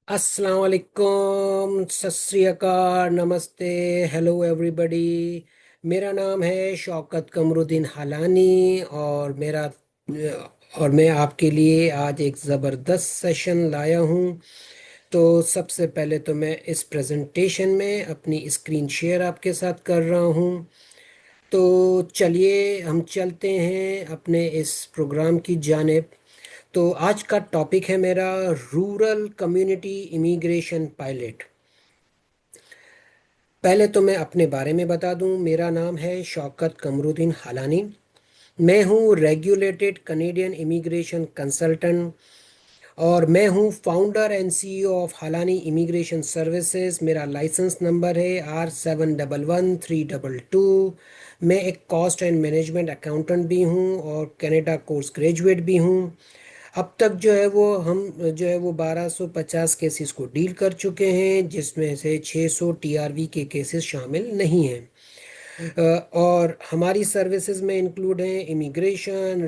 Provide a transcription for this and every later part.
अस्सलाम वालेकुम, सत श्री अकाल, नमस्ते, हेलो एवरीबॉडी। मेरा नाम है शौकत कमरुद्दीन हालानी और मैं आपके लिए आज एक ज़बरदस्त सेशन लाया हूँ। तो सबसे पहले तो मैं इस प्रेजेंटेशन में अपनी स्क्रीन शेयर आपके साथ कर रहा हूँ। तो चलिए हम चलते हैं अपने इस प्रोग्राम की जानिब। तो आज का टॉपिक है मेरा रूरल कम्युनिटी इमिग्रेशन पायलट। पहले तो मैं अपने बारे में बता दूं, मेरा नाम है शौकत कमरुद्दीन हालानी। मैं हूं रेगुलेटेड कनेडियन इमिग्रेशन कंसल्टेंट और मैं हूं founder and CEO of Halani immigration services. मेरा लाइसेंस नंबर है R711322। मैं एक कॉस्ट एंड मैनेजमेंट अकाउंटेंट भी हूं और कनाडा कोर्स ग्रेजुएट भी हूं। अब तक जो है वो 1250 केसेस को डील कर चुके हैं, जिसमें से 600 टीआरवी के केसेस शामिल नहीं हैं। और हमारी सर्विसेज में इंक्लूड हैं immigration,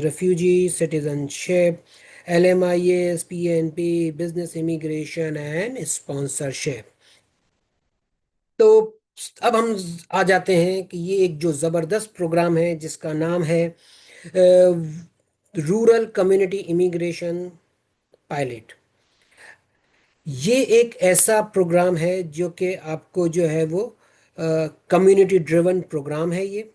refugee citizenship, LMIS, PNP, business immigration and sponsorship. तो अब हम आ जाते हैं कि ये एक जो ज़बरदस्त प्रोग्राम है जिसका नाम है रूरल कम्युनिटी इमिग्रेशन पायलट। ये एक ऐसा प्रोग्राम है जो कि आपको जो है वो कम्युनिटी ड्रिवन प्रोग्राम है ये।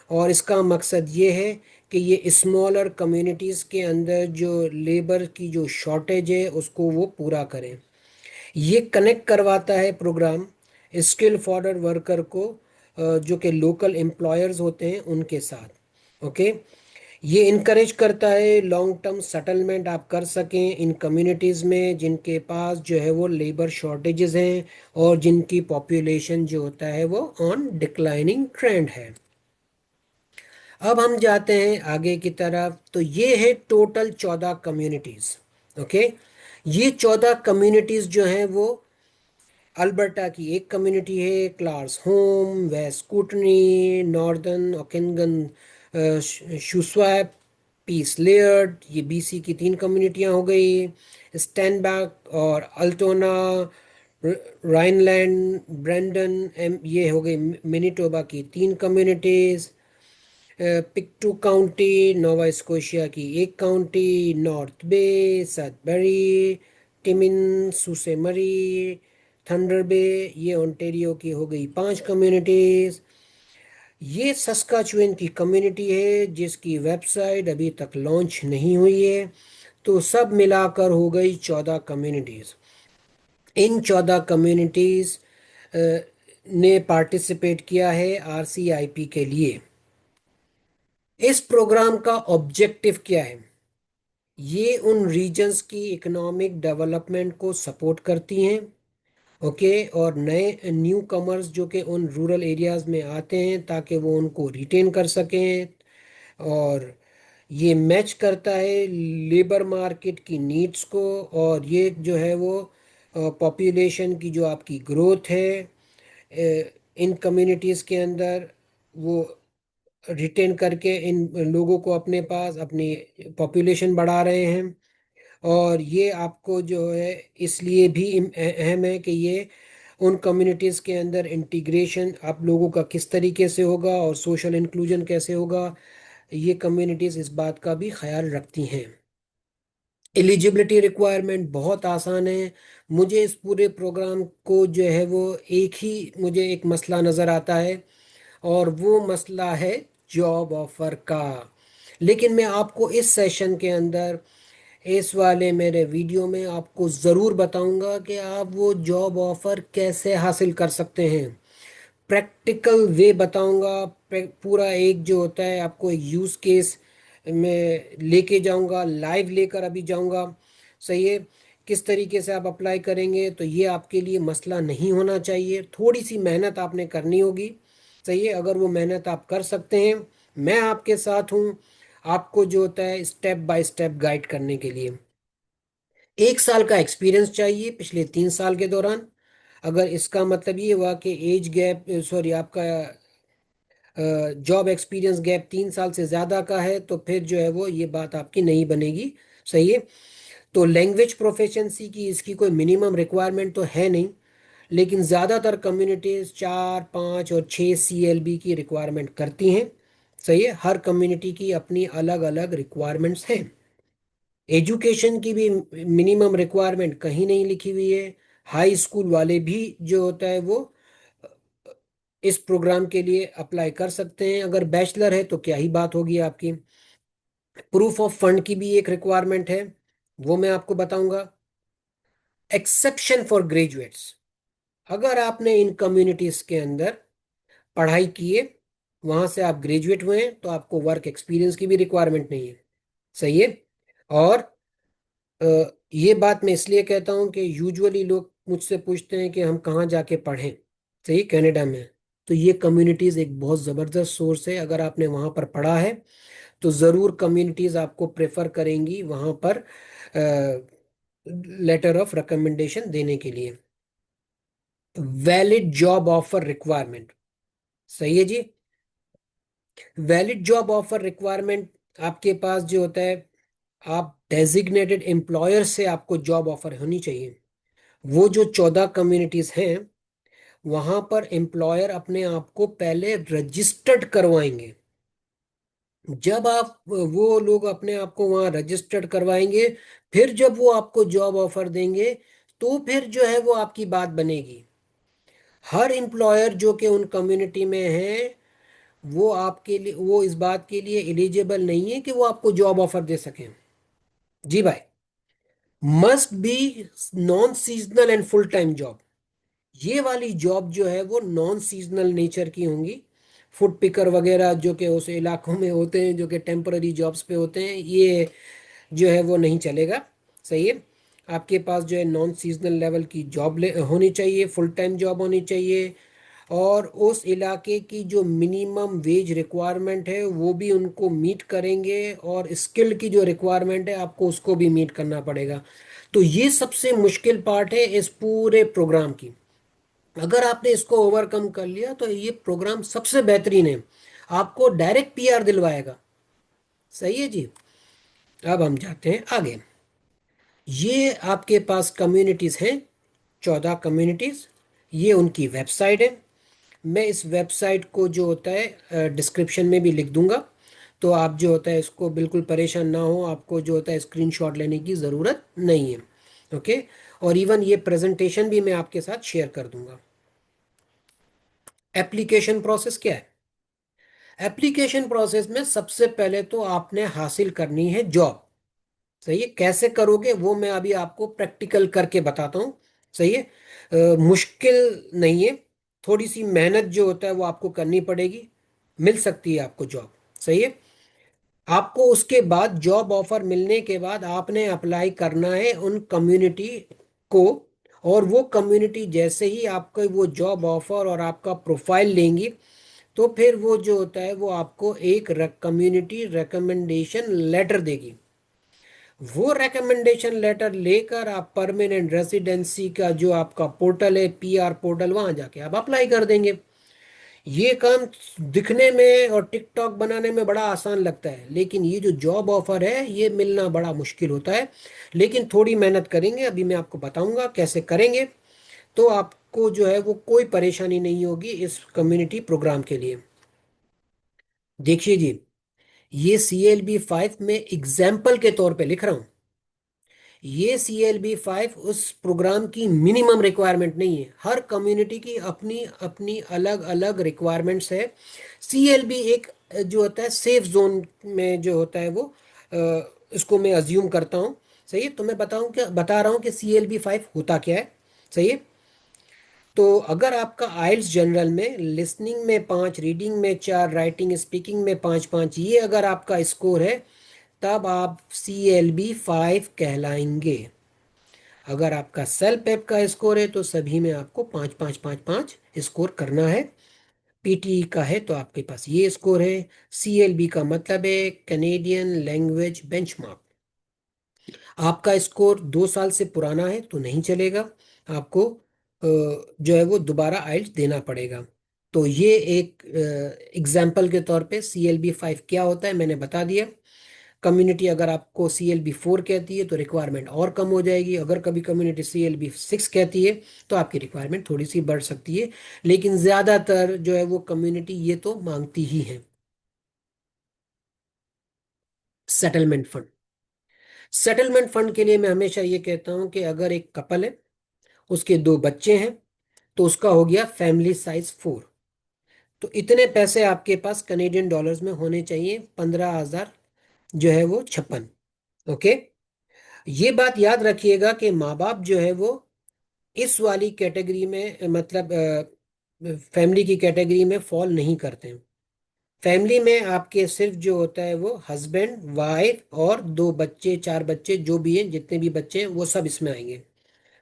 और इसका मकसद ये है कि ये स्मॉलर कम्युनिटीज़ के अंदर जो लेबर की जो शॉर्टेज है उसको वो पूरा करें। ये कनेक्ट करवाता है प्रोग्राम स्किल फॉरवर्ड वर्कर को जो कि लोकल एम्प्लॉयर्स होते हैं उनके साथ। ओके। ये इनकरेज करता है लॉन्ग टर्म सेटलमेंट आप कर सकें इन कम्युनिटीज़ में जिनके पास जो है वो लेबर शॉर्टेजेस हैं और जिनकी पॉपुलेशन जो होता है वो ऑन डिक्लाइनिंग ट्रेंड है। अब हम जाते हैं आगे की तरफ। तो ये है टोटल 14 कम्युनिटीज़। ओके। ये 14 कम्युनिटीज़ जो हैं वो अल्बर्टा की एक कम्युनिटी है, क्लार्स होम, West Kootenay, Northern Okanagan, Shuswap, Peace Liard, ये BC की 3 कम्युनिटियाँ हो गई। स्टैनबैक और अल्टोना, राइनलैंड, ब्रेंडन, ये हो गई मिनीटोबा की 3 कम्युनिटीज़। पिक्टू काउंटी, नोवा स्कोशिया की एक काउंटी, नॉर्थ बे, सदबरी, टिमिन, सुसेमरी, थंडर बे, ये ओंटेरियो की हो गई 5 कम्युनिटीज़। ये सस्काचुएन की कम्युनिटी है जिसकी वेबसाइट अभी तक लॉन्च नहीं हुई है। तो सब मिलाकर हो गई 14 कम्युनिटीज़। इन 14 कम्युनिटीज़ ने पार्टिसिपेट किया है RCIP के लिए। इस प्रोग्राम का ऑब्जेक्टिव क्या है? ये उन रीजन्स की इकोनॉमिक डेवलपमेंट को सपोर्ट करती हैं। ओके। और नए न्यू कमर्स जो कि उन रूरल एरियाज में आते हैं ताकि वो उनको रिटेन कर सकें। और ये मैच करता है लेबर मार्केट की नीड्स को। और ये जो है वो पॉपुलेशन की जो आपकी ग्रोथ है इन कम्युनिटीज़ के अंदर, वो रिटेन करके इन लोगों को अपने पास अपनी पॉपुलेशन बढ़ा रहे हैं। और ये आपको जो है इसलिए भी अहम है कि ये उन कम्युनिटीज़ के अंदर इंटीग्रेशन आप लोगों का किस तरीके से होगा और सोशल इंक्लूजन कैसे होगा। ये कम्युनिटीज़ इस बात का भी ख्याल रखती हैं। एलिजिबिलिटी रिक्वायरमेंट बहुत आसान है। मुझे इस पूरे प्रोग्राम को जो है वो मुझे एक मसला नज़र आता है और वो मसला है जॉब ऑफर का। लेकिन मैं आपको इस सेशन के अंदर इस वाले मेरे वीडियो में आपको ज़रूर बताऊंगा कि आप वो जॉब ऑफर कैसे हासिल कर सकते हैं। प्रैक्टिकल वे बताऊंगा। पूरा एक जो होता है आपको एक यूज़ केस में लेके जाऊंगा, लाइव लेकर अभी जाऊंगा। सही है। किस तरीके से आप अप्लाई करेंगे तो ये आपके लिए मसला नहीं होना चाहिए। थोड़ी सी मेहनत आपने करनी होगी। सही है। अगर वो मेहनत आप कर सकते हैं, मैं आपके साथ हूँ आपको जो होता है स्टेप बाय स्टेप गाइड करने के लिए। 1 साल का एक्सपीरियंस चाहिए पिछले 3 साल के दौरान। अगर इसका मतलब ये हुआ कि एज गैप, सॉरी, आपका जॉब एक्सपीरियंस गैप 3 साल से ज़्यादा का है तो फिर जो है वो ये बात आपकी नहीं बनेगी। सही है। तो लैंग्वेज प्रोफिशिएंसी की इसकी कोई मिनिमम रिक्वायरमेंट तो है नहीं, लेकिन ज़्यादातर कम्युनिटीज़ 4, 5 और 6 CLB की रिक्वायरमेंट करती हैं। सही है, हर कम्युनिटी की अपनी अलग अलग रिक्वायरमेंट्स हैं। एजुकेशन की भी मिनिमम रिक्वायरमेंट कहीं नहीं लिखी हुई है। हाई स्कूल वाले भी जो होता है वो इस प्रोग्राम के लिए अप्लाई कर सकते हैं। अगर बैचलर है तो क्या ही बात होगी आपकी। प्रूफ ऑफ फंड की भी एक रिक्वायरमेंट है, वो मैं आपको बताऊंगा। एक्सेप्शन फॉर ग्रेजुएट्स, अगर आपने इन कम्युनिटीज के अंदर पढ़ाई की है, वहां से आप ग्रेजुएट हुए हैं, तो आपको वर्क एक्सपीरियंस की भी रिक्वायरमेंट नहीं है। सही है। और अ, ये बात मैं इसलिए कहता हूँ कि यूजुअली लोग मुझसे पूछते हैं कि हम कहाँ जाके पढ़ें। सही, कनाडा में। तो ये कम्युनिटीज़ एक बहुत ज़बरदस्त सोर्स है। अगर आपने वहाँ पर पढ़ा है तो ज़रूर कम्युनिटीज़ आपको प्रेफर करेंगी वहाँ पर लेटर ऑफ रिकमेंडेशन देने के लिए। Valid job offer requirement. सही है जी। वैलिड जॉब ऑफर रिक्वायरमेंट आपके पास जो होता है, आप डेजिग्नेटेड एम्प्लॉयर से आपको जॉब ऑफर होनी चाहिए। वो जो 14 कम्युनिटीज हैं, वहां पर एम्प्लॉयर अपने आप को पहले रजिस्टर्ड करवाएंगे। जब आप वो लोग अपने आप को वहां रजिस्टर्ड करवाएंगे, फिर जब वो आपको जॉब ऑफर देंगे, तो फिर जो है वो आपकी बात बनेगी। हर एम्प्लॉयर जो कि उन कम्युनिटी में है, वो आपके लिए, वो इस बात के लिए एलिजिबल नहीं है कि वो आपको जॉब ऑफर दे सकें। जी भाई। Must be non seasonal and full time job. ये वाली जॉब जो है वो नॉन सीजनल नेचर की होंगी। फूड पिकर वगैरह जो कि उस इलाकों में होते हैं, जो कि टेम्पररी जॉब्स पे होते हैं, ये जो है वो नहीं चलेगा। सही है। आपके पास जो है नॉन सीजनल लेवल की जॉब होनी चाहिए, फुल टाइम जॉब होनी चाहिए। और उस इलाके की जो मिनिमम वेज रिक्वायरमेंट है वो भी उनको मीट करेंगे, और स्किल की जो रिक्वायरमेंट है आपको उसको भी मीट करना पड़ेगा। तो ये सबसे मुश्किल पार्ट है इस पूरे प्रोग्राम की। अगर आपने इसको ओवरकम कर लिया तो ये प्रोग्राम सबसे बेहतरीन है, आपको डायरेक्ट पीआर दिलवाएगा। सही है जी। अब हम जाते हैं आगे। ये आपके पास कम्युनिटीज हैं, 14 कम्युनिटीज। ये उनकी वेबसाइट है। मैं इस वेबसाइट को जो होता है डिस्क्रिप्शन में भी लिख दूंगा। तो आप जो होता है इसको बिल्कुल परेशान ना हो, आपको जो होता है स्क्रीनशॉट लेने की ज़रूरत नहीं है। ओके। और इवन ये प्रेजेंटेशन भी मैं आपके साथ शेयर कर दूंगा। एप्लीकेशन प्रोसेस क्या है? एप्लीकेशन प्रोसेस में सबसे पहले तो आपने हासिल करनी है जॉब। सही है। कैसे करोगे वो मैं अभी आपको प्रैक्टिकल करके बताता हूँ। सही है। मुश्किल नहीं है, थोड़ी सी मेहनत जो होता है वो आपको करनी पड़ेगी, मिल सकती है आपको जॉब। सही है। आपको उसके बाद जॉब ऑफर मिलने के बाद आपने अप्लाई करना है उन कम्युनिटी को। और वो कम्युनिटी जैसे ही आपको वो जॉब ऑफर और आपका प्रोफाइल लेंगी, तो फिर वो जो होता है वो आपको एक कम्युनिटी रिकमेंडेशन लेटर देगी। वो रिकमेंडेशन लेटर लेकर आप परमानेंट रेसिडेंसी का जो आपका पोर्टल है, पीआर पोर्टल, वहां जाके आप अप्लाई कर देंगे। ये काम दिखने में और टिकटॉक बनाने में बड़ा आसान लगता है, लेकिन ये जो जॉब ऑफर है ये मिलना बड़ा मुश्किल होता है। लेकिन थोड़ी मेहनत करेंगे, अभी मैं आपको बताऊंगा कैसे करेंगे, तो आपको जो है वो कोई परेशानी नहीं होगी इस कम्युनिटी प्रोग्राम के लिए। देखिए जी, ये CLB 5 में एग्जाम्पल के तौर पे लिख रहा हूँ। ये CLB 5 उस प्रोग्राम की मिनिमम रिक्वायरमेंट नहीं है। हर कम्युनिटी की अपनी अपनी अलग अलग रिक्वायरमेंट्स है। CLB एक जो होता है सेफ जोन में जो होता है वो, इसको मैं अज्यूम करता हूँ। सही है। तो मैं बता रहा हूँ कि CLB 5 होता क्या है। सही है। तो अगर आपका आइल्स जनरल में लिसनिंग में 5, रीडिंग में 4, राइटिंग स्पीकिंग में 5-5, ये अगर आपका स्कोर है, तब आप CLB 5 कहलाएंगे। अगर आपका सेल्फ एप का स्कोर है तो सभी में आपको 5-5-5-5 स्कोर करना है। PTE का है तो आपके पास ये स्कोर है। CLB का मतलब है कैनेडियन लैंग्वेज बेंचमार्क। आपका स्कोर 2 साल से पुराना है तो नहीं चलेगा, आपको जो है वो दोबारा आइल्स देना पड़ेगा। तो ये एक एग्जाम्पल के तौर पे CLB 5 क्या होता है मैंने बता दिया। कम्युनिटी अगर आपको CLB 4 कहती है तो रिक्वायरमेंट और कम हो जाएगी, अगर कभी कम्युनिटी CLB 6 कहती है तो आपकी रिक्वायरमेंट थोड़ी सी बढ़ सकती है, लेकिन ज़्यादातर जो है वो कम्युनिटी ये तो मांगती ही है। Settlement fund. सेटलमेंट फंड के लिए मैं हमेशा ये कहता हूँ कि अगर एक कपल है, उसके 2 बच्चे हैं, तो उसका हो गया फैमिली साइज 4। तो इतने पैसे आपके पास कनेडियन डॉलर्स में होने चाहिए, 15,000 जो है वो 56। ओके। ये बात याद रखिएगा कि माँ बाप जो है वो इस वाली कैटेगरी में, मतलब फैमिली की कैटेगरी में फॉल नहीं करते हैं। फैमिली में आपके सिर्फ जो होता है वो हस्बैंड वाइफ और 2 बच्चे, 4 बच्चे, जो भी हैं, जितने भी बच्चे हैं वो सब इसमें आएंगे।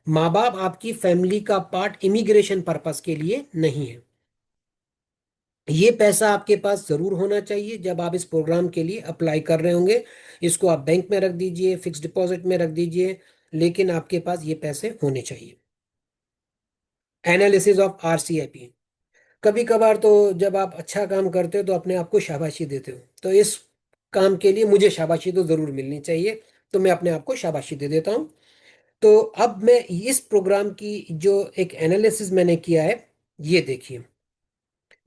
माँ बाप आपकी फैमिली का पार्ट इमिग्रेशन पर्पस के लिए नहीं है। ये पैसा आपके पास जरूर होना चाहिए जब आप इस प्रोग्राम के लिए अप्लाई कर रहे होंगे। इसको आप बैंक में रख दीजिए, फिक्स डिपॉजिट में रख दीजिए, लेकिन आपके पास ये पैसे होने चाहिए। Analysis of RCIP। कभी कभार तो जब आप अच्छा काम करते हो तो अपने आप को शाबाशी देते हो, तो इस काम के लिए मुझे शाबाशी तो जरूर मिलनी चाहिए, तो मैं अपने आप को शाबाशी दे देता हूँ। तो अब मैं इस प्रोग्राम की जो एक एनालिसिस मैंने किया है, ये देखिए।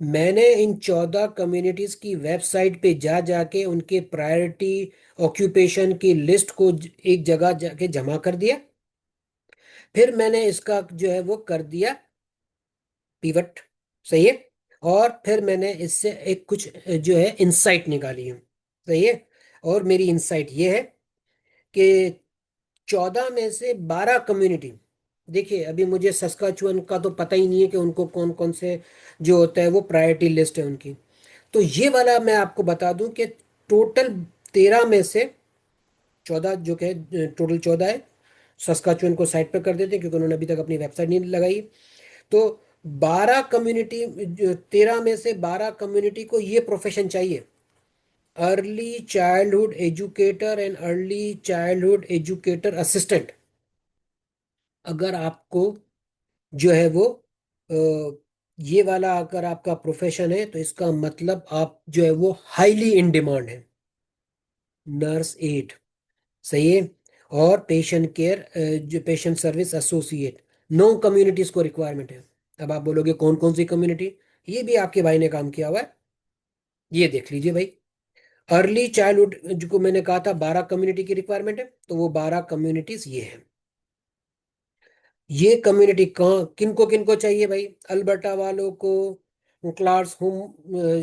मैंने इन 14 कम्युनिटीज की वेबसाइट पे जा जाके उनके प्रायोरिटी ऑक्यूपेशन की लिस्ट को एक जगह जाके जमा कर दिया। फिर मैंने इसका जो है वो कर दिया पिवट। सही है। और फिर मैंने इससे एक कुछ जो है इंसाइट निकाली है। सही है। और मेरी इंसाइट ये है कि 14 में से 12 कम्युनिटी, देखिए अभी मुझे सस्काचुअन का तो पता ही नहीं है कि उनको कौन कौन से जो होता है वो प्रायोरिटी लिस्ट है उनकी। तो ये वाला मैं आपको बता दूं कि टोटल 13 में से 14, जो कि टोटल 14 है। सस्काचुअन को साइड पर कर देते हैं क्योंकि उन्होंने अभी तक अपनी वेबसाइट नहीं लगाई। तो 12 कम्युनिटी, 13 में से 12 कम्युनिटी को ये प्रोफेशन चाहिए, early childhood educator and early childhood educator assistant. अगर आपको जो है वो अ, ये वाला अगर आपका प्रोफेशन है तो इसका मतलब आप जो है वो हाईली इन डिमांड है। Nurse aid. सही है। और पेशेंट केयर, जो पेशेंट सर्विस एसोसिएट, 9 कम्युनिटीज को रिक्वायरमेंट है। अब आप बोलोगे कौन कौन सी कम्युनिटी, ये भी आपके भाई ने काम किया हुआ है, ये देख लीजिए भाई। अर्ली चाइल्डहुड जो मैंने कहा था 12 कम्युनिटी की रिक्वायरमेंट है, तो वो 12 कम्युनिटीज ये है। ये कम्युनिटी कहाँ किनको चाहिए भाई? अल्बर्टा वालों को, क्लार्क्स होम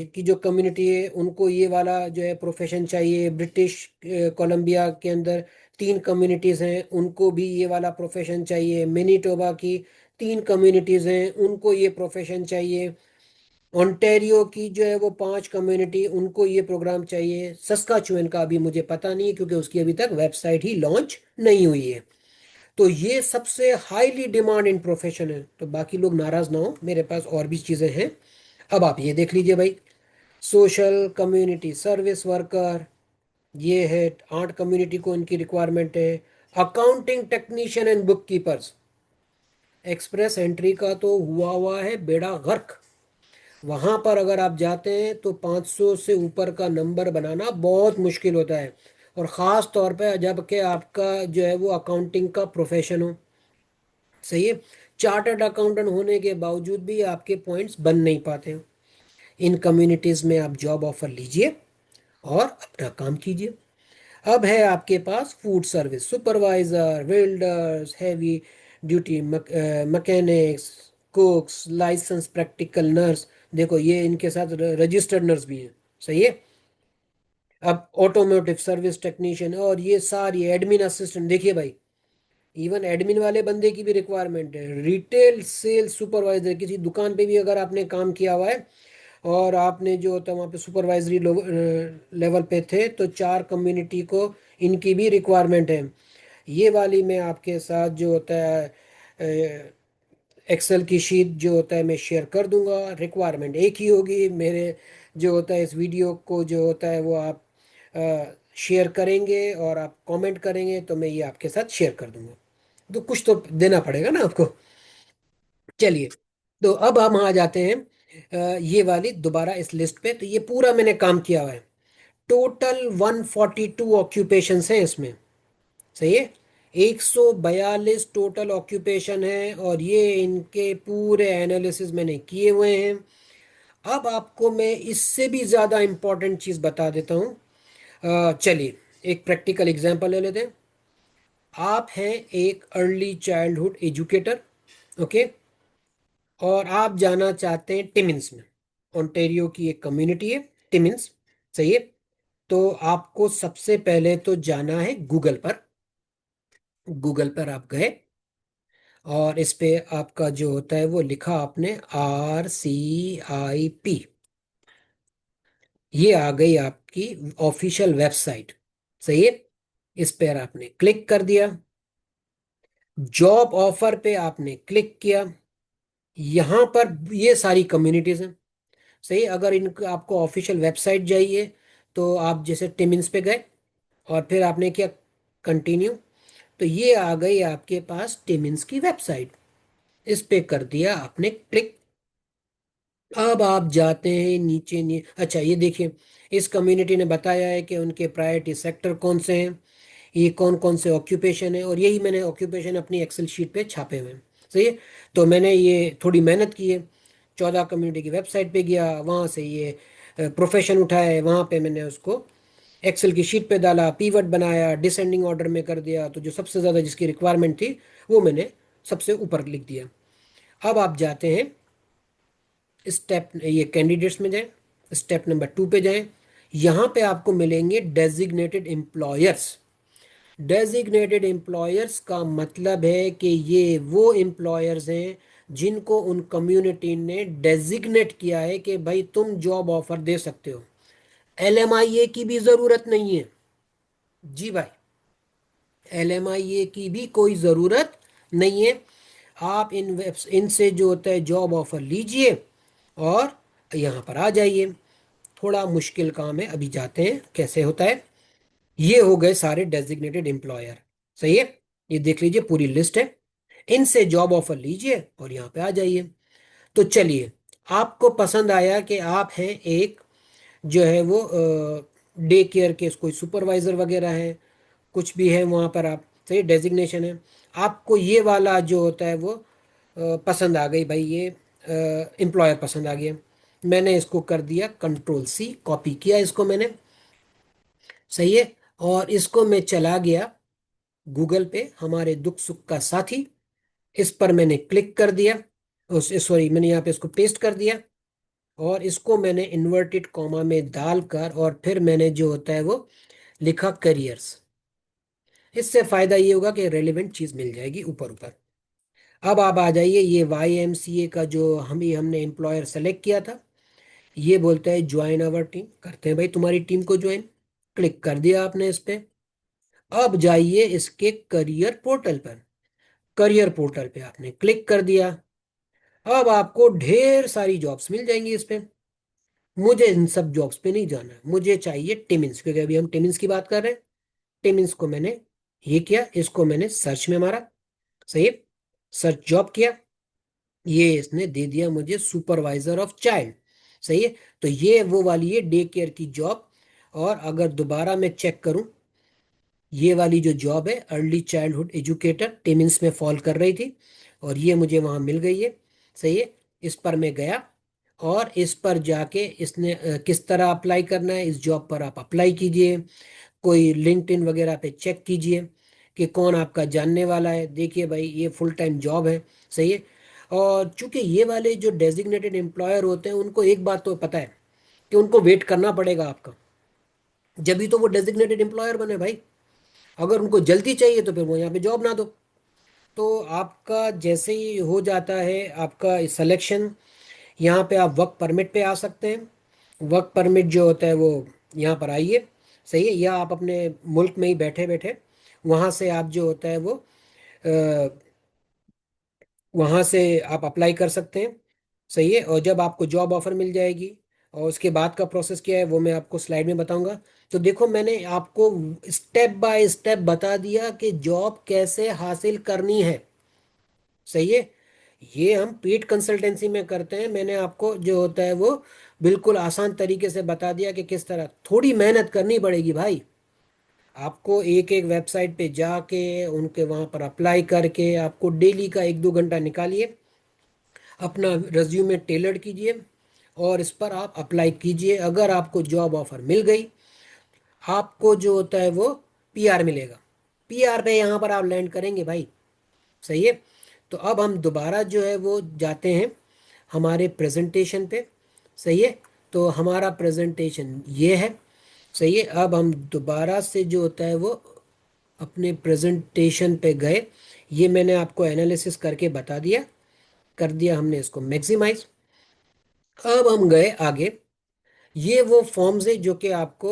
की जो कम्युनिटी है उनको ये वाला जो है प्रोफेशन चाहिए। ब्रिटिश कोलंबिया के अंदर 3 कम्युनिटीज हैं, उनको भी ये वाला प्रोफेशन चाहिए। मैनीटोबा की 3 कम्युनिटीज हैं, उनको ये प्रोफेशन चाहिए। ओंटेरियो की जो है वो 5 कम्युनिटी, उनको ये प्रोग्राम चाहिए। सस्काचुएन का अभी मुझे पता नहीं है क्योंकि उसकी अभी तक वेबसाइट ही लॉन्च नहीं हुई है। तो ये सबसे हाईली डिमांड इन प्रोफेशन है, तो बाकी लोग नाराज ना हो, मेरे पास और भी चीजें हैं। अब आप ये देख लीजिए भाई। सोशल कम्युनिटी सर्विस वर्कर, ये है 8 कम्युनिटी को इनकी रिक्वायरमेंट है। Accounting technician and book keepers, express entry का तो हुआ है बेड़ा गर्क। वहां पर अगर आप जाते हैं तो 500 से ऊपर का नंबर बनाना बहुत मुश्किल होता है, और ख़ास तौर पे जबकि आपका जो है वो अकाउंटिंग का प्रोफेशन हो। सही है। चार्टर्ड अकाउंटेंट होने के बावजूद भी आपके पॉइंट्स बन नहीं पाते हैं। इन कम्युनिटीज में आप जॉब ऑफर लीजिए और अपना काम कीजिए। अब है आपके पास food service supervisor, welders, heavy duty mechanics, cooks, licence practical nurse. देखो ये इनके साथ रजिस्टर्ड नर्स भी हैं। सही है। अब ऑटोमोटिव सर्विस टेक्नीशियन और ये सारी एडमिन असिस्टेंट, देखिए भाई, इवन एडमिन वाले बंदे की भी रिक्वायरमेंट है। रिटेल सेल्स सुपरवाइजर, किसी दुकान पे भी अगर आपने काम किया हुआ है और आपने जो होता है वहाँ पे सुपरवाइजरी लेवल पे थे, तो 4 कम्युनिटी को इनकी भी रिक्वायरमेंट है। ये वाली मैं आपके साथ जो होता है एक्सेल की शीट जो होता है मैं शेयर कर दूंगा। रिक्वायरमेंट एक ही होगी मेरे, जो होता है इस वीडियो को जो होता है वो आप शेयर करेंगे और आप कमेंट करेंगे तो मैं ये आपके साथ शेयर कर दूंगा। तो कुछ तो देना पड़ेगा ना आपको। चलिए, तो अब हम आ जाते हैं ये वाली दोबारा इस लिस्ट पे। तो ये पूरा मैंने काम किया हुआ है। टोटल 142 ऑक्यूपेशंस हैं इसमें। सही है, 142 टोटल ऑक्यूपेशन है, और ये इनके पूरे एनालिसिस मैंने किए हुए हैं। अब आपको मैं इससे भी ज़्यादा इम्पोर्टेंट चीज़ बता देता हूँ। चलिए, एक प्रैक्टिकल एग्जांपल ले लेते हैं। आप हैं एक अर्ली चाइल्डहुड एजुकेटर, ओके, और आप जाना चाहते हैं टिमिन्स में। ओंटारियो की एक कम्युनिटी है टिमिन्स, सही है। तो आपको सबसे पहले तो जाना है गूगल पर। गूगल पर आप गए, और इस पे आपका जो होता है वो लिखा आपने RCIP। ये आ गई आपकी ऑफिशियल वेबसाइट, सही है। इस पर आपने क्लिक कर दिया, जॉब ऑफर पे आपने क्लिक किया। यहाँ पर ये सारी कम्युनिटीज हैं, सही। अगर इनका आपको ऑफिशियल वेबसाइट चाहिए, तो आप जैसे टिमिन्स पे गए, और फिर आपने किया कंटिन्यू, तो ये आ गई आपके पास टिमिन्स की वेबसाइट। इस पे कर दिया आपने क्लिक। अब आप जाते हैं नीचे अच्छा, ये देखिए, इस कम्युनिटी ने बताया है कि उनके प्रायोरिटी सेक्टर कौन से हैं, ये कौन कौन से ऑक्यूपेशन है, और यही मैंने ऑक्यूपेशन अपनी एक्सेल शीट पे छापे हुए हैं, सही है। तो मैंने ये थोड़ी मेहनत की है, 14 कम्युनिटी की वेबसाइट पे गया, वहाँ से ये प्रोफेशन उठाए, वहाँ पे मैंने उसको एक्सेल की शीट पे डाला, पीवट बनाया, डिसेंडिंग ऑर्डर में कर दिया, तो जो सबसे ज़्यादा जिसकी रिक्वायरमेंट थी वो मैंने सबसे ऊपर लिख दिया। अब आप जाते हैं स्टेप, ये कैंडिडेट्स में जाएं, स्टेप नंबर 2 पे जाएं। यहाँ पे आपको मिलेंगे डेजिग्नेटेड एम्प्लॉयर्स। डेजिग्नेटेड एम्प्लॉयर्स का मतलब है कि ये वो एम्प्लॉयर्स हैं जिनको उन कम्युनिटी ने डेजिग्नेट किया है कि भाई तुम जॉब ऑफर दे सकते हो। LMIA की भी ज़रूरत नहीं है, जी भाई, LMIA की भी कोई ज़रूरत नहीं है। आप इनसे जो होता है जॉब ऑफर लीजिए, और यहाँ पर आ जाइए। थोड़ा मुश्किल काम है, अभी जाते हैं कैसे होता है। ये हो गए सारे डेजिग्नेटेड एम्प्लॉयर, सही है। ये देख लीजिए पूरी लिस्ट है, इनसे जॉब ऑफर लीजिए और यहाँ पे आ जाइए। तो चलिए, आपको पसंद आया कि आप हैं एक जो है वो डे केयर के कोई सुपरवाइजर वगैरह है, कुछ भी है वहाँ पर, आप सही डेजिग्नेशन है। आपको ये वाला जो होता है वो पसंद आ गई भाई, ये एम्प्लॉयर पसंद आ गया। मैंने इसको कर दिया कंट्रोल C, कॉपी किया इसको मैंने, सही है। और इसको मैं चला गया गूगल पे, हमारे दुख सुख का साथी। इस पर मैंने क्लिक कर दिया, उस सॉरी, मैंने यहाँ पे इसको पेस्ट कर दिया, और इसको मैंने इन्वर्टेड कॉमा में डालकर, और फिर मैंने जो होता है वो लिखा करियर्स। इससे फायदा ये होगा कि रेलिवेंट चीज मिल जाएगी ऊपर ऊपर। अब आप आ जाइए, ये YMCA का जो हमने एम्प्लॉयर सेलेक्ट किया था, ये बोलता है ज्वाइन आवर टीम, करते हैं भाई तुम्हारी टीम को ज्वाइन। क्लिक कर दिया आपने इस पे। अब जाइए इसके करियर पोर्टल पर। करियर पोर्टल पे आपने क्लिक कर दिया। अब आपको ढेर सारी जॉब्स मिल जाएंगी इस पे। मुझे इन सब जॉब्स पे नहीं जाना है, मुझे चाहिए टिमिन्स, क्योंकि अभी हम टिमिन्स की बात कर रहे हैं। टिमिन्स को मैंने ये किया, इसको मैंने सर्च में मारा, सही है। सर्च जॉब किया, ये इसने दे दिया मुझे सुपरवाइजर ऑफ चाइल्ड, सही है। तो ये वो वाली है डे केयर की जॉब। और अगर दोबारा मैं चेक करूं, ये वाली जो जॉब है अर्ली चाइल्डहुड एजुकेटर टिमिन्स में फॉल कर रही थी, और ये मुझे वहां मिल गई है, सही है। इस पर मैं गया, और इस पर जाके इसने किस तरह अप्लाई करना है, इस जॉब पर आप अप्लाई कीजिए। कोई लिंक्डइन वगैरह पे चेक कीजिए कि कौन आपका जानने वाला है। देखिए भाई, ये फुल टाइम जॉब है, सही है। और चूंकि ये वाले जो डेजिग्नेटेड एम्प्लॉयर होते हैं, उनको एक बात तो पता है कि उनको वेट करना पड़ेगा आपका, जब भी तो वो डेजिग्नेटेड एम्प्लॉयर बने भाई। अगर उनको जल्दी चाहिए तो फिर वो यहाँ पे जॉब ना दो। तो आपका जैसे ही हो जाता है आपका सिलेक्शन, यहाँ पे आप वर्क परमिट पे आ सकते हैं। वर्क परमिट जो होता है वो यहाँ पर आइए, सही है। या आप अपने मुल्क में ही बैठे बैठे वहाँ से आप जो होता है वो वहाँ से आप अप्लाई कर सकते हैं, सही है। और जब आपको जॉब ऑफर मिल जाएगी, और उसके बाद का प्रोसेस क्या है वो मैं आपको स्लाइड में बताऊंगा। तो देखो, मैंने आपको स्टेप बाय स्टेप बता दिया कि जॉब कैसे हासिल करनी है, सही है। ये हम पेड कंसल्टेंसी में करते हैं। मैंने आपको जो होता है वो बिल्कुल आसान तरीके से बता दिया कि किस तरह। थोड़ी मेहनत करनी पड़ेगी भाई, आपको एक एक वेबसाइट पे जाके उनके वहाँ पर अप्लाई करके आपको डेली का 1-2 घंटा निकालिए, अपना रिज्यूमे टेलर कीजिए और इस पर आप अप्लाई कीजिए। अगर आपको जॉब ऑफर मिल गई, आपको जो होता है वो पीआर मिलेगा। पीआर पे यहाँ पर आप लैंड करेंगे भाई। सही है। तो अब हम दोबारा जो है वो जाते हैं हमारे प्रेजेंटेशन पे। सही है। तो हमारा प्रेजेंटेशन ये है। सही है। अब हम दोबारा से जो होता है वो अपने प्रेजेंटेशन पे गए। ये मैंने आपको एनालिसिस करके बता दिया, कर दिया हमने इसको मैक्सिमाइज। अब हम गए आगे। ये वो फॉर्म्स है जो कि आपको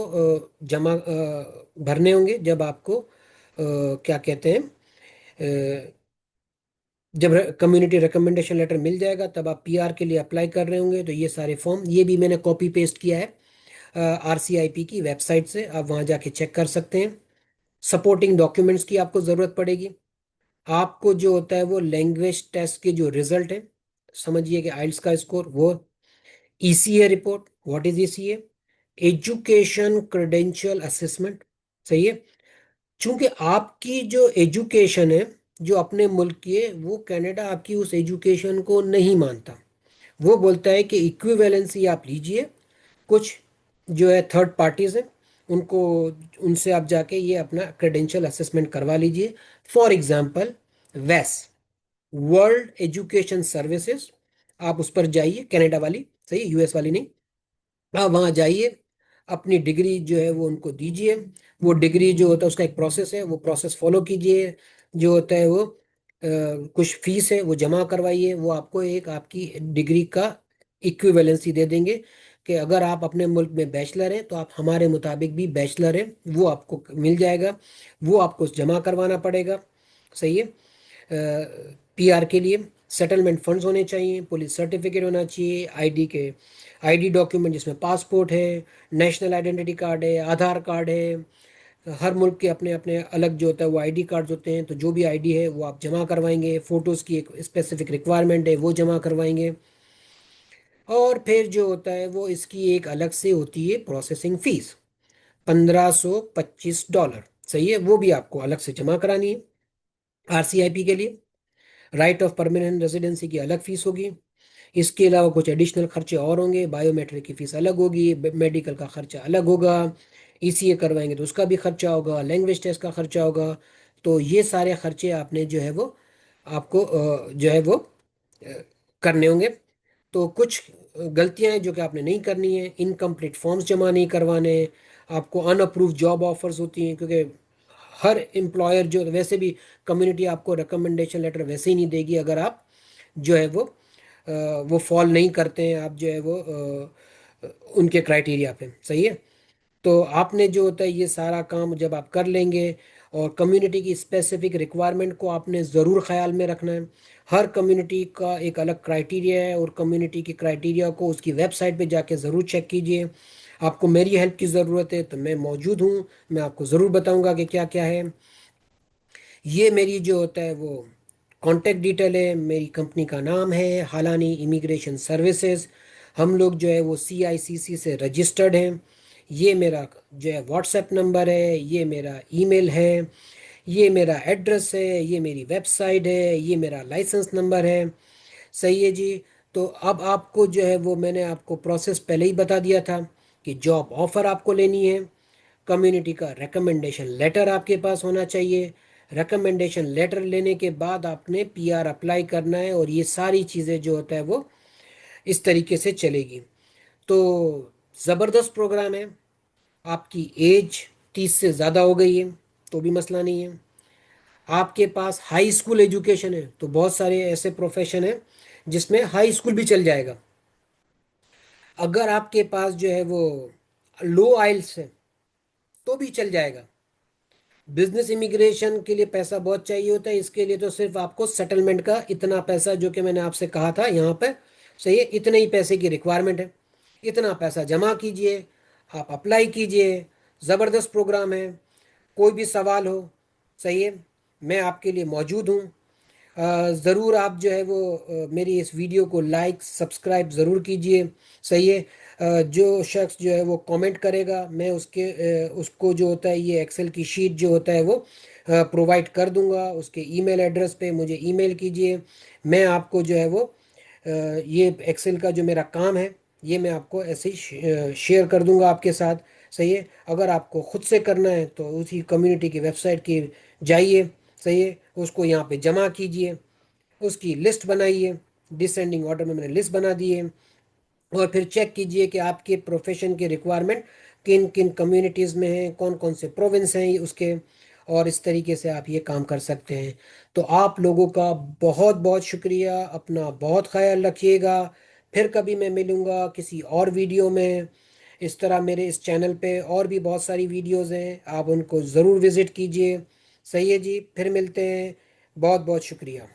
जमा भरने होंगे जब आपको क्या कहते हैं, जब कम्युनिटी रिकमेंडेशन लेटर मिल जाएगा तब आप पीआर के लिए अप्लाई कर रहे होंगे। तो ये सारे फॉर्म, ये भी मैंने कॉपी पेस्ट किया है आरसीआईपी की वेबसाइट से, आप वहाँ जाके चेक कर सकते हैं। सपोर्टिंग डॉक्यूमेंट्स की आपको ज़रूरत पड़ेगी। आपको जो होता है वो लैंग्वेज टेस्ट के जो रिजल्ट है, समझिए कि आइल्स का स्कोर, वो ECA report. What is ECA? Education credential assessment. सही है। चूंकि आपकी जो एजुकेशन है, जो अपने मुल्क की है, वो कनाडा आपकी उस एजुकेशन को नहीं मानता। वो बोलता है कि इक्विवेलेंसी आप लीजिए। कुछ जो है थर्ड पार्टीज हैं, उनको, उनसे आप जाके ये अपना क्रेडेंशियल असेसमेंट करवा लीजिए। फॉर एग्जांपल वैस, वर्ल्ड एजुकेशन सर्विसेज, आप उस पर जाइए, कनाडा वाली। सही, यूएस वाली नहीं। आप वहाँ जाइए, अपनी डिग्री जो है वो उनको दीजिए। वो डिग्री जो होता है उसका एक प्रोसेस है, वो प्रोसेस फॉलो कीजिए। जो होता है वो कुछ फीस है वो जमा करवाइए। वो आपको एक आपकी डिग्री का इक्विवेलेंसी दे देंगे कि अगर आप अपने मुल्क में बैचलर हैं तो आप हमारे मुताबिक भी बैचलर हैं, वो आपको मिल जाएगा। वो आपको जमा करवाना पड़ेगा। सही है। पीआर के लिए सेटलमेंट फंड्स होने चाहिए, पुलिस सर्टिफिकेट होना चाहिए, आईडी डॉक्यूमेंट जिसमें पासपोर्ट है, नेशनल आइडेंटिटी कार्ड है, आधार कार्ड है। हर मुल्क के अपने अपने अलग जो होता है वो आईडी कार्ड्स होते हैं, तो जो भी आईडी है वो आप जमा करवाएंगे। फ़ोटोज़ की एक स्पेसिफिक रिक्वायरमेंट है, वो जमा करवाएंगे। और फिर जो होता है वो इसकी एक अलग से होती है प्रोसेसिंग फ़ीस, $1525। सही है, वो भी आपको अलग से जमा करानी है। आरसीआईपी के लिए राइट ऑफ परमानेंट रेजिडेंसी की अलग फीस होगी। इसके अलावा कुछ एडिशनल खर्चे और होंगे, बायोमेट्रिक की फीस अलग होगी, मेडिकल का खर्चा अलग होगा, ईसीए करवाएंगे तो उसका भी खर्चा होगा, लैंग्वेज टेस्ट का खर्चा होगा। तो ये सारे खर्चे आपने जो है वो आपको जो है वो करने होंगे। तो कुछ गलतियां हैं जो कि आपने नहीं करनी है। इनकम्प्लीट फॉर्म्स जमा नहीं करवाने। आपको अनअप्रूव जॉब ऑफर्स होती हैं, क्योंकि हर एम्प्लॉयर जो वैसे भी कम्युनिटी आपको रिकमेंडेशन लेटर वैसे ही नहीं देगी अगर आप जो है वो फॉल नहीं करते हैं, आप जो है वो उनके क्राइटेरिया पे। सही है। तो आपने जो होता है ये सारा काम जब आप कर लेंगे, और कम्युनिटी की स्पेसिफिक रिक्वायरमेंट को आपने ज़रूर ख्याल में रखना है। हर कम्युनिटी का एक अलग क्राइटेरिया है, और कम्युनिटी की क्राइटेरिया को उसकी वेबसाइट पे जाके ज़रूर चेक कीजिए। आपको मेरी हेल्प की ज़रूरत है तो मैं मौजूद हूँ, मैं आपको ज़रूर बताऊँगा कि क्या क्या है। ये मेरी जो होता है वो कॉन्टैक्ट डिटेल है। मेरी कंपनी का नाम है हालानी इमिग्रेशन सर्विसेज। हम लोग जो है वो सीआईसीसी से रजिस्टर्ड हैं। ये मेरा जो है व्हाट्सएप नंबर है, ये मेरा ईमेल है, ये मेरा एड्रेस है, ये मेरी वेबसाइट है, ये मेरा लाइसेंस नंबर है। सही है जी। तो अब आपको जो है वो मैंने आपको प्रोसेस पहले ही बता दिया था कि जॉब ऑफर आपको लेनी है, कम्युनिटी का रिकमेंडेशन लेटर आपके पास होना चाहिए। रिकमेंडेशन लेटर लेने के बाद आपने पीआर अप्लाई करना है, और ये सारी चीज़ें जो होता है वो इस तरीके से चलेगी। तो ज़बरदस्त प्रोग्राम है। आपकी एज 30 से ज़्यादा हो गई है तो भी मसला नहीं है। आपके पास हाई स्कूल एजुकेशन है तो बहुत सारे ऐसे प्रोफेशन है जिसमें हाई स्कूल भी चल जाएगा। अगर आपके पास जो है वो लो आइल्स है तो भी चल जाएगा। बिजनेस इमिग्रेशन के लिए पैसा बहुत चाहिए होता है, इसके लिए तो सिर्फ आपको सेटलमेंट का इतना पैसा जो कि मैंने आपसे कहा था यहाँ पे, सही है, इतने ही पैसे की रिक्वायरमेंट है। इतना पैसा जमा कीजिए, आप अप्लाई कीजिए। ज़बरदस्त प्रोग्राम है। कोई भी सवाल हो, सही है, मैं आपके लिए मौजूद हूँ। ज़रूर आप जो है वो मेरी इस वीडियो को लाइक सब्सक्राइब ज़रूर कीजिए। सही है। जो शख्स जो है वो कमेंट करेगा, मैं उसको जो होता है ये एक्सेल की शीट जो होता है वो प्रोवाइड कर दूंगा। उसके ईमेल एड्रेस पे मुझे ईमेल कीजिए। मैं आपको जो है वो ये एक्सेल का जो मेरा काम है ये मैं आपको ऐसे ही शेयर कर दूंगा आपके साथ। सही है। अगर आपको खुद से करना है तो उसी कम्युनिटी की वेबसाइट की जाइए। सही है। उसको यहाँ पे जमा कीजिए, उसकी लिस्ट बनाइए। डिसेंडिंग ऑर्डर में मैंने लिस्ट बना दी है। और फिर चेक कीजिए कि आपके प्रोफेशन के रिक्वायरमेंट किन किन कम्युनिटीज़ में हैं, कौन कौन से प्रोविंस हैं उसके। और इस तरीके से आप ये काम कर सकते हैं। तो आप लोगों का बहुत बहुत शुक्रिया। अपना बहुत ख्याल रखिएगा। फिर कभी मैं मिलूँगा किसी और वीडियो में। इस तरह मेरे इस चैनल पे और भी बहुत सारी वीडियोस हैं, आप उनको ज़रूर विज़िट कीजिए। सही है जी, फिर मिलते हैं। बहुत बहुत शुक्रिया।